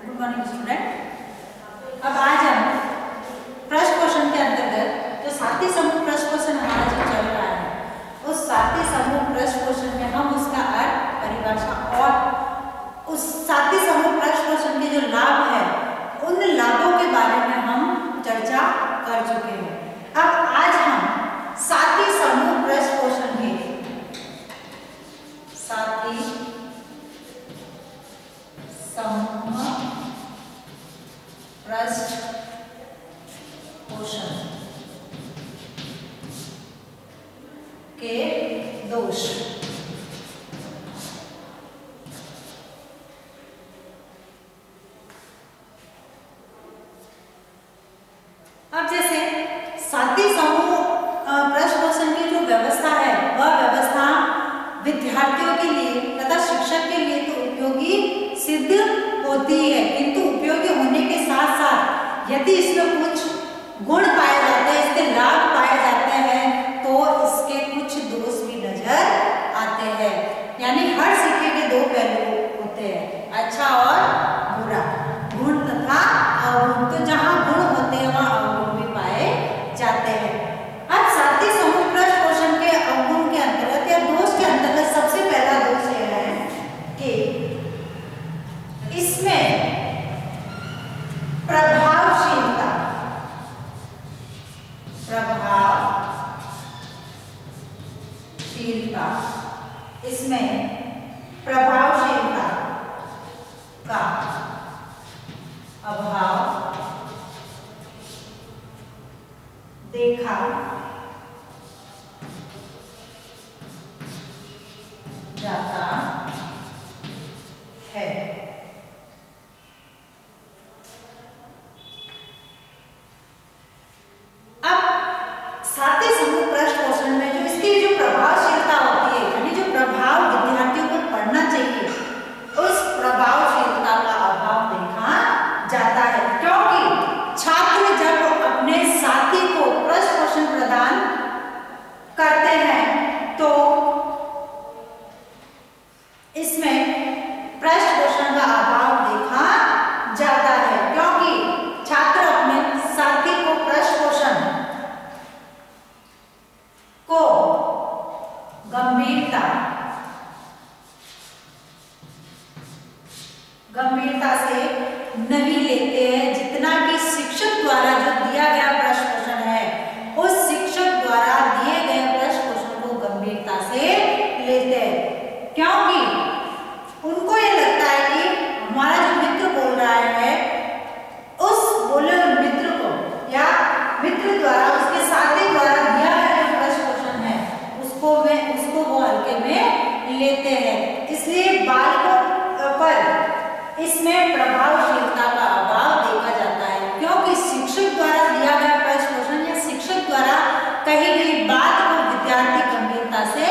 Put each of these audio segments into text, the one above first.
Good morning student. अब आज हम प्रश्न क्वेश्चन के अंतर्गत जो साथी समूह प्रश्न क्वेश्चन हमारा जो चल रहा है, उस साथी समूह प्रश्न क्वेश्चन में हम उसका अर्थ, परिभाषा और उस साथी समूह प्रश्न क्वेश्चन के जो लाभ है, उन लाभों के बारे में हम चर्चा कर चुके हैं। अब आज हम साथी समूह प्रश्न क्वेश्चन के साथी समूह प्रश्न क्वेश्चन के दोष, अब जैसे साथी समूह प्रश्न क्वेश्चन की जो व्यवस्था है, वह व्यवस्था विद्यार्थियों के लिए तथा शिक्षक के लिए तो उपयोगी सिद्ध होती है, किंतु उपयोगी होने के साथ साथ यदि इसमें कुछ गुण पाए जाते हैं, इसके लाभ पाए जाते हैं, तो इसके कुछ दोष भी नजर आते हैं। यानी हर सिक्के के दो पहलू होते हैं, अच्छा और बुरा, गुण तथा अवगुण। तो जहां गुण होते हैं वहां अवगुण भी पाए जाते हैं। अब साथी समूह प्रश्न क्वेश्चन के अवगुण के अंतर्गत या दोष के अंतर्गत सबसे पहला दोष यह है कि इसमें प्रभावशीलता इसमें प्रभावशीलता का अभाव देखा जाता है। अब साथी समूह प्रश्न क्वेश्चन में जो इसकी जो प्रभावशीलता होती है, यानी जो प्रभाव विद्यार्थियों पर पड़ना चाहिए, उस प्रभावशीलता का अभाव देखा जाता है, क्योंकि छात्र जब अपने साथी को प्रश्न क्वेश्चन प्रदान करते हैं तो इसमें प्रश्न क्वेश्चन का अभाव देखा जाता है, क्योंकि छात्र अपने साथी को प्रश्न क्वेश्चन को गंभीरता से नहीं लेते हैं, जितना कि शिक्षक द्वारा जो दिया गया प्रश्न क्वेश्चन है, उस शिक्षक द्वारा दिए गए प्रश्न क्वेश्चन को गंभीरता से लेते हैं, क्योंकि उनको ये लगता है कि हमारा जो मित्र बोल रहा है, उस बोले हुए मित्र को या मित्र द्वारा उसके साथी द्वारा दिया गया जो प्रश्न क्वेश्चन है, उसको वो हल्के में लेते हैं। इसलिए बालकों पर इसमें प्रभावशीलता का अभाव देखा जाता है, क्योंकि शिक्षक द्वारा दिया गया प्रश्न क्वेश्चन या शिक्षक द्वारा कही गई बात को विद्यार्थी गंभीरता से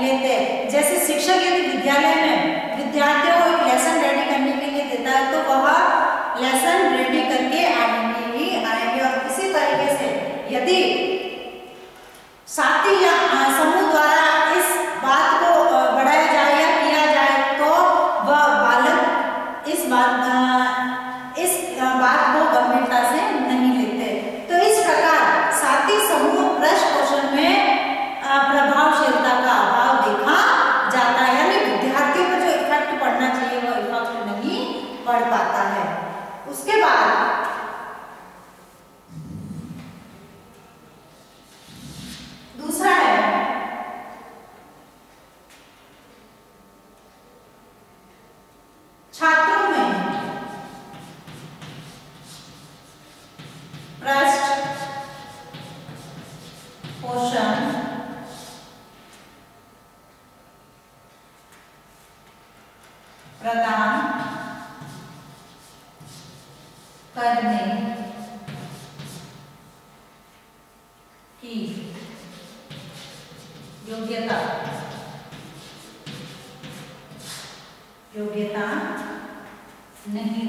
लेते हैं। जैसे शिक्षक यदि विद्यालय में विद्यार्थियों को एक लेसन रेडी करने के लिए देता है, तो वह लेसन रेडी करके आएंगे। और इसी तरीके से यदि साथी या समूह द्वारा इस बात को बढ़ाया जाए या किया जाए, तो वह बालक इस बात को गंभीरता से नहीं लेते। तो इस प्रकार साथी समूह प्रश्न क्वेश्चन में प्रभावशीलता का अभाव देखा जाता है, यानी विद्यार्थियों पर जो इफेक्ट पड़ना चाहिए वो इफेक्ट नहीं पड़ पाता है। उसके बाद दूसरा है छात्रों में प्रश्न क्वेश्चन प्रदान करने की योग्यता नहीं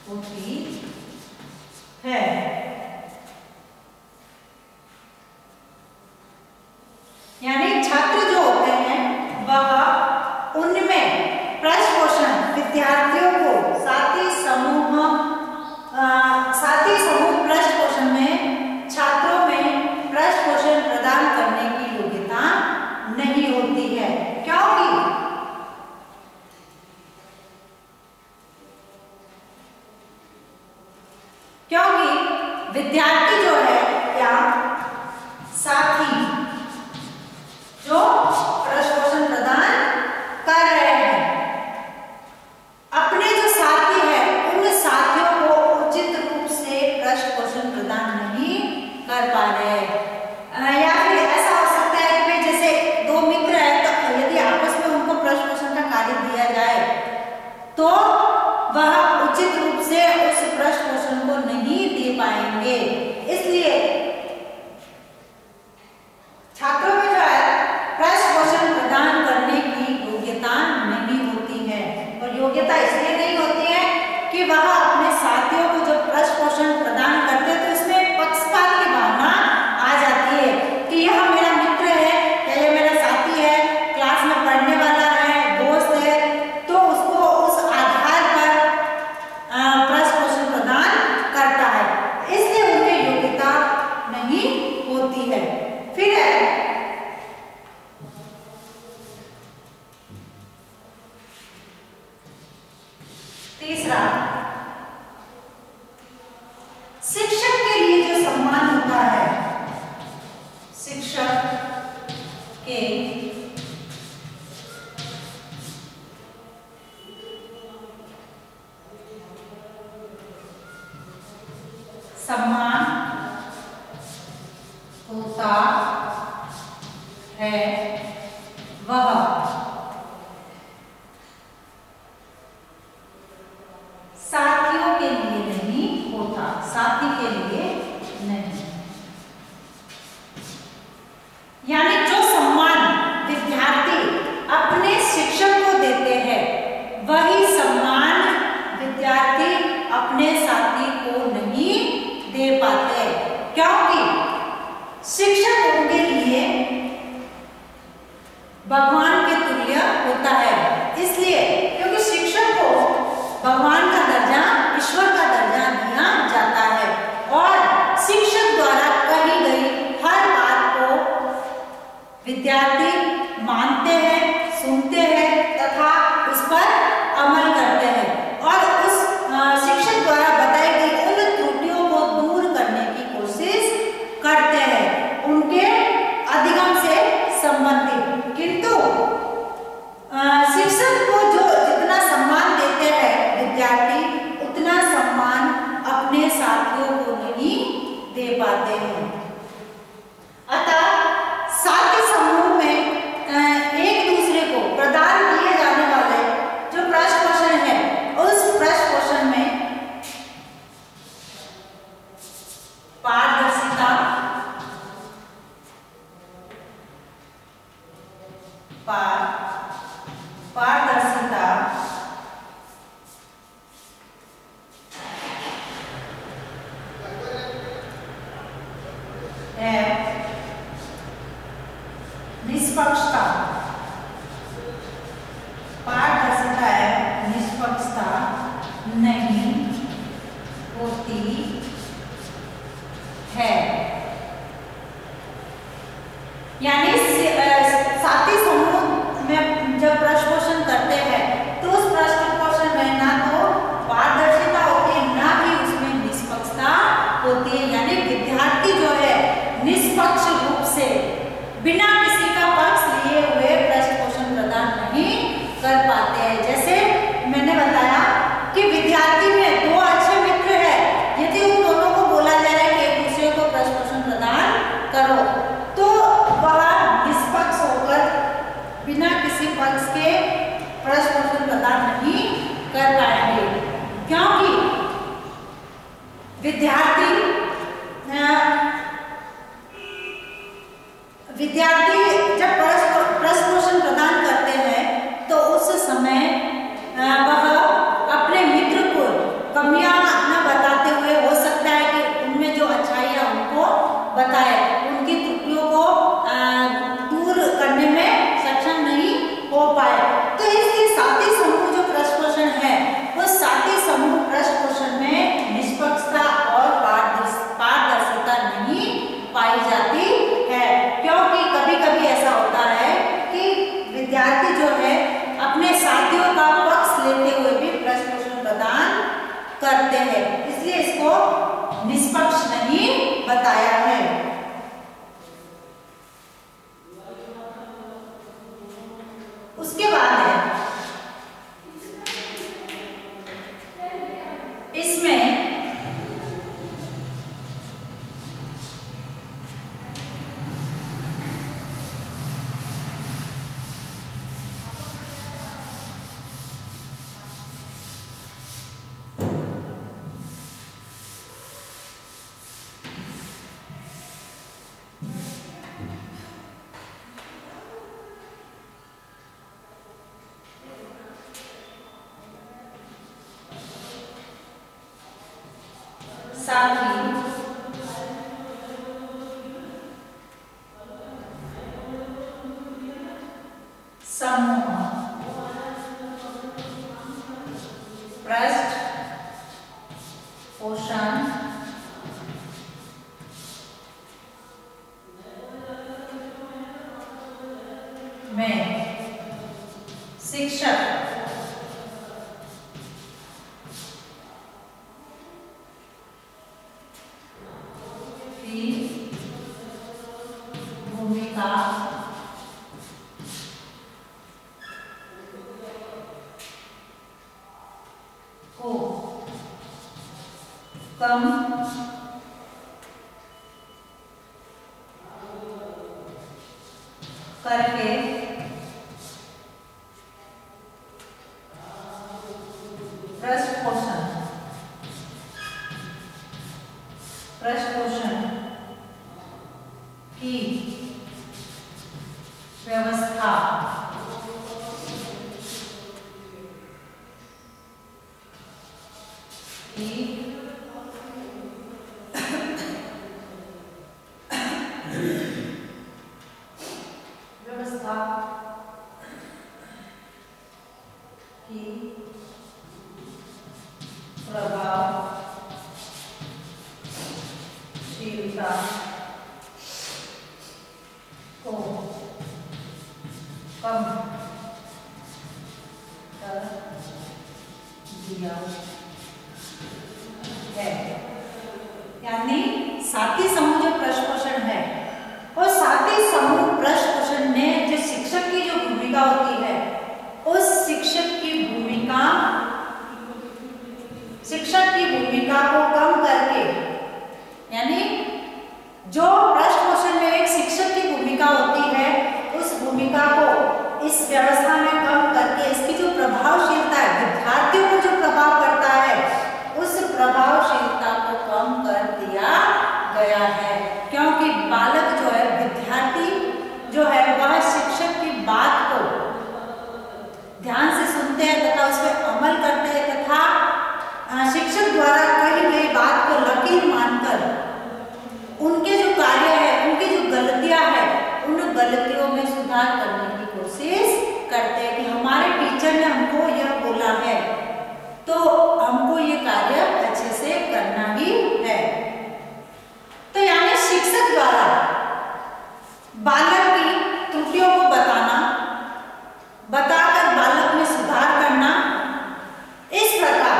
होती है। यानी छात्र जो होते हैं वह उनमें प्रश्न विद्यार्थियों को साथी समूह प्रश्न पोषण में छात्रों में प्रश्न पोषण प्रदान करने की योग्यता नहीं होती है, क्योंकि विद्यार्थी जो है या साथी जो प्रश्न पोषण प्रदान कर रहे हैं, अपने जो साथी है उन साथियों को उचित रूप से प्रश्न पोषण प्रदान नहीं कर पा रहे हैं। या फिर ऐसा हो सकता है कि जैसे दो मित्र है, तो यदि आपस में उनको प्रश्न पोषण का कार्य दिया जाए तो वह उचित रूप से उस प्रश्न पोषण को नहीं दे पाएंगे। इसलिए छात्रों में जो है प्रश्न पोषण प्रदान करने की योग्यता नहीं होती है, और योग्यता इसलिए नहीं होती है कि वह अपने साथियों को जब प्रश्न पोषण प्रदान करते हैं तो इसमें पक्षपात की भावना आ जाती है कि यह मेरा मित्र है या यह मेरा साथी है, क्लास में पढ़ने वाला है, दोस्त है, तो उसको उस आधार पर प्रश्न पोषण प्रदान करता है, इसलिए उनकी योग्यता नहीं होती है। फिर है तीसरा, शिक्षक के लिए जो सम्मान होता है, शिक्षक के सम्मान होता है वह साथियों के लिए नहीं होता, साथी के लिए नहीं। यानी जो सम्मान विद्यार्थी अपने शिक्षक को देते हैं वही सम्मान विद्यार्थी अपने साथी को नहीं दे पाते, क्योंकि शिक्षक उनके लिए भगवान के तुल्य होता है। इसलिए क्योंकि शिक्षक को भगवान का दर्जा, ईश्वर का दर्जा दिया जाता है, और शिक्षक द्वारा कही गई हर बात को विद्यार्थी मानते हैं, सुनते हैं तथा उस पर अमल करते हैं, और उस शिक्षक द्वारा बताई गई उन त्रुटियों को दूर करने की कोशिश करते हैं, उनके अधिगम से संबंधित। किंतु शिक्षक को जो जितना सम्मान देते हैं विद्यार्थी, उतना सम्मान अपने साथियों को नहीं दे पाते हैं। अतः साथी समूह में एक दूसरे को प्रदान किए जाने वाले जो प्रश्न पोषण है, उस प्रश्न पोषण में पारदर्शिता, पारदर्शिता, निष्पक्षता, पारदर्शिता है निष्पक्षता नहीं होती है। यानी साथी समूह में जब प्रश्न पोषण करते हैं तो उस प्रश्न पोषण में ना तो पारदर्शिता होती है, ना ही उसमें निष्पक्षता होती है। यानी विद्यार्थी जो है निष्पक्ष रूप से बिना किसी का पक्ष लिए है, इसलिए इसको निष्पक्ष नहीं बताया है। उसके बाद है इसमें साथी समूह पृष्ठ पोषण में शिक्षक भूमिका को कम करके पृष्ठ पोषण की व्यवस्था की प्रभावशीलता को कम कर दिया है। यानी साथी समूह जो पृष्ठ पोषण है, और साथी समूह पृष्ठ पोषण में जो शिक्षक की जो भूमिका होती है, उस शिक्षक की भूमिका को कम करके, यानी जो पृष्ठ पोषण में एक शिक्षक की भूमिका होती है, उस भूमिका को इस व्यवस्था में कम करके इसकी जो प्रभावशीलता है, विद्यार्थियों को जो प्रभाव पड़ता है, उस प्रभावशीलता को कम कर दिया गया है। क्योंकि बालक जो है, विद्यार्थी जो है, वह शिक्षक की बात को ध्यान से सुनते हैं तथा उस पर अमल करते हैं, तथा शिक्षक द्वारा कही गई बात को लकीर मानकर उनके जो कार्य है, उनकी जो गलतियां है, उन गलतियों में सुधार करने की कोशिश करते हैं कि हमारे टीचर ने हमको यह बोला है तो हमको ये कार्य अच्छे से करना ही है। तो यानी शिक्षक द्वारा बालक की त्रुटियों को बताकर बालक में सुधार करना, इस प्रकार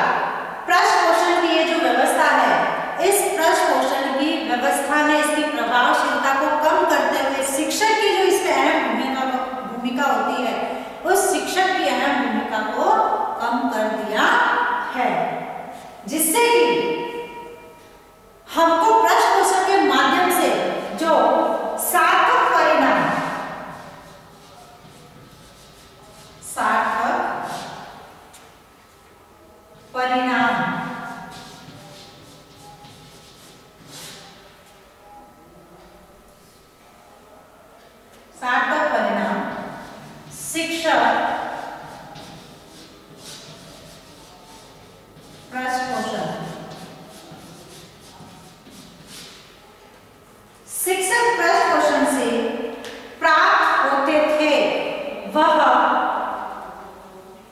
पृष्ठ पोषण की ये जो व्यवस्था है, इस पृष्ठ पोषण की व्यवस्था ने इसकी प्रभावशीलता को कम करते हुए शिक्षक की जो इसमें अहम भूमिका होती है, उस शिक्षक की अहम भूमिका को कम कर दिया है, जिससे कि हमको पृष्ठ पोषण के माध्यम से जो सार्थक परिणाम शिक्षक पृष्ठ पोषण शिक्षक पृष्ठ पोषण से प्राप्त होते थे, वह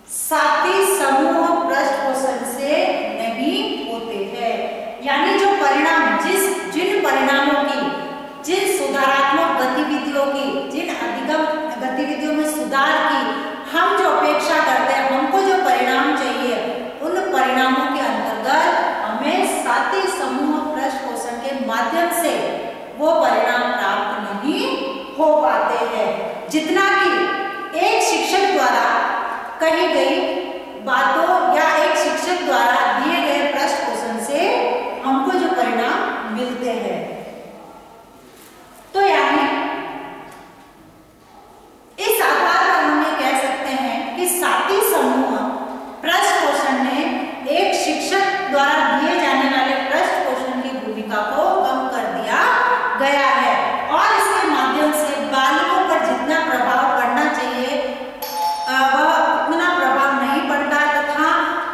साथी समूह पृष्ठ पोषण से नहीं होते हैं। यानी जो परिणाम, जिन परिणामों की, जिन सुधारात्मक गतिविधियों की, जिन अधिगम गतिविधियों में सुधार की हम जो अपेक्षा करते हैं, हमको जो परिणाम चाहिए, उन परिणामों के अंतर्गत कही गई बातों या एक शिक्षक द्वारा दिए गए प्रश्न क्वेश्चन से हमको जो परिणाम मिलते हैं। तो यानी इस आधार पर हम ये कह सकते हैं कि साथी समूह प्रश्न क्वेश्चन ने एक शिक्षक द्वारा दिए जाने वाले प्रश्न क्वेश्चन की भूमिका को कम कर दिया गया है और इसके माध्यम से बालकों पर जितना प्रभाव पड़ना चाहिए वह उतना प्रभाव नहीं पड़ता तथा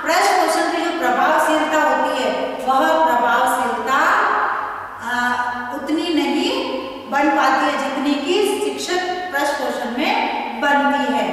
प्रश्न क्वेश्चन की जो प्रभावशीलता होती है वह प्रभावशीलता उतनी नहीं बन पाती है जितनी कि शिक्षक प्रश्न क्वेश्चन में बनती है।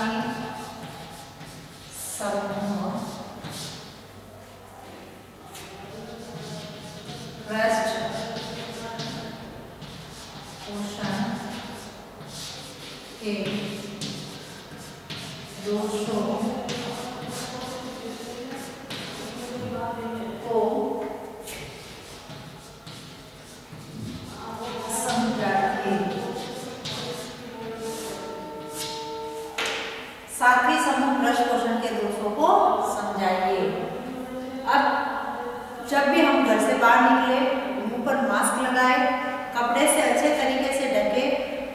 साथी समूह प्रश्न क्वेश्चन के दोषों को साथी समूह प्रश्न क्वेश्चन के दोषों को समझाइए। अब जब भी हम घर से बाहर निकले, मुंह पर मास्क लगाए, कपड़े से अच्छे तरीके से ढके,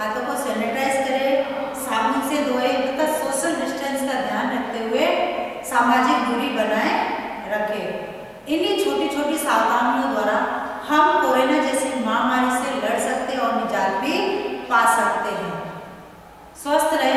हाथों को सैनिटाइज करें, साबुन से धोए तथा सोशल डिस्टेंस का ध्यान रखते हुए सामाजिक दूरी बनाए रखें। इन्हीं छोटी छोटी सावधानियों द्वारा हम कोरोना जैसी महामारी से लड़ सकते और निजात भी पा सकते हैं। स्वस्थ रहे,